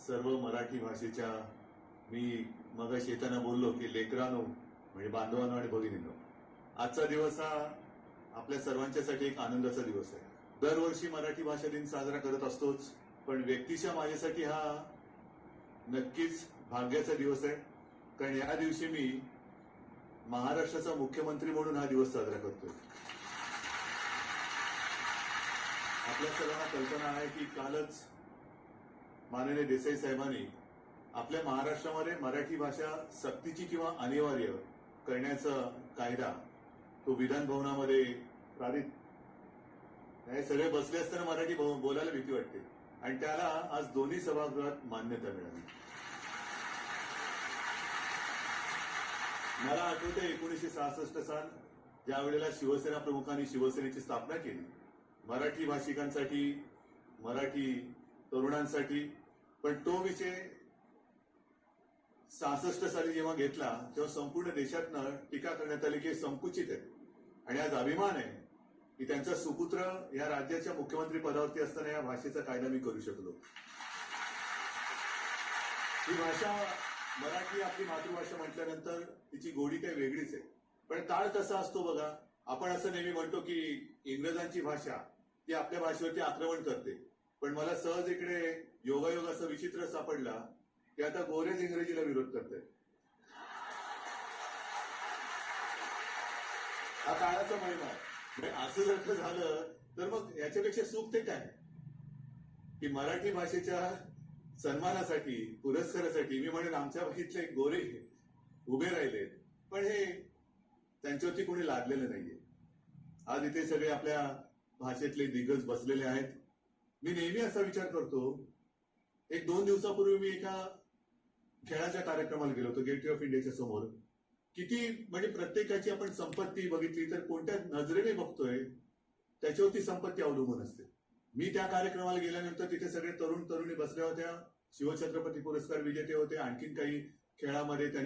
सर्व मराठी भाषेच्या मी मगाशी येताना बोललो की लेकरांनो म्हणजे बांधवांनो आणि भगिनींनो, आजचा दिवस हा आपल्या सर्वांच्यासाठी एक आनंदाचा दिवस आहे. दरवर्षी मराठी भाषा दिन साजरा करत असतोच, पण व्यक्तिशः माझ्यासाठी हा नक्कीच भाग्याचा दिवस आहे. कारण या दिवशी मी महाराष्ट्राचा मुख्यमंत्री म्हणून हा दिवस साजरा करतोय. आपल्या सर्वांना कल्पना आहे की कालच माननीय देसाई साहेबांनी आपल्या महाराष्ट्रामध्ये मराठी भाषा सक्तीची किंवा अनिवार्य करण्याचा कायदा तो विधान भवनामध्ये पारित. हे सगळे बसले असताना मराठी बोलायला भीती वाटते आणि त्याला आज दोन्ही सभागृहात मान्यता मिळाली. मला आठवते 1966 साल ज्या वेळेला शिवसेना प्रमुखांनी शिवसेनेची स्थापना केली मराठी भाषिकांसाठी, मराठी तरुणांसाठी, पण तो विषय 66 साली जेव्हा घेतला तेव्हा संपूर्ण देशातनं टीका करण्यात आली की संकुचित आहे. आणि आज अभिमान आहे की त्यांचा सुपुत्र या राज्याच्या मुख्यमंत्री पदावरती असताना या भाषेचा कायदा मी करू शकलो. ही भाषा मराठी आपली मातृभाषा म्हटल्यानंतर तिची गोडी काही वेगळीच आहे. पण काळ कसा असतो बघा, आपण असं नेहमी म्हणतो की इंग्रजांची भाषा ती आपल्या भाषेवरती आक्रमण करते, पण मला सहज इकडे योगायोग असा विचित्र सापडला की आता गोरेच इंग्रजीला विरोध करतायत. हा काळाचा महिमा आहे. असं जर का झालं तर मग याच्यापेक्षा सुख ते काय की मराठी भाषेच्या सन्मानासाठी, पुरस्कारासाठी मी म्हणेन आमच्या बघितले गोरे उभे राहिले, पण हे त्यांच्यावरती कोणी लादलेलं नाहीये. आज इथे सगळे आपल्या भाषेतले दिग्गज बसलेले आहेत. मी नेहमी असा विचार करतो, 1-2 दिवसापूर्वी मी एका खेळाच्या कार्यक्रमाला गेलो होतो गेटवे ऑफ इंडियाच्या समोर. किती म्हणजे प्रत्येकाची आपण संपत्ती बघितली तर कोणत्या नजरेने बघतोय त्याच्यावरती संपत्ती अवलंबून असते. मी त्या कार्यक्रमाला गेल्यानंतर तिथे सगळे तरुण तरुणी बसल्या होत्या, शिवछत्रपती पुरस्कार विजेते होते, आणखीन काही खेळामध्ये त्यांनी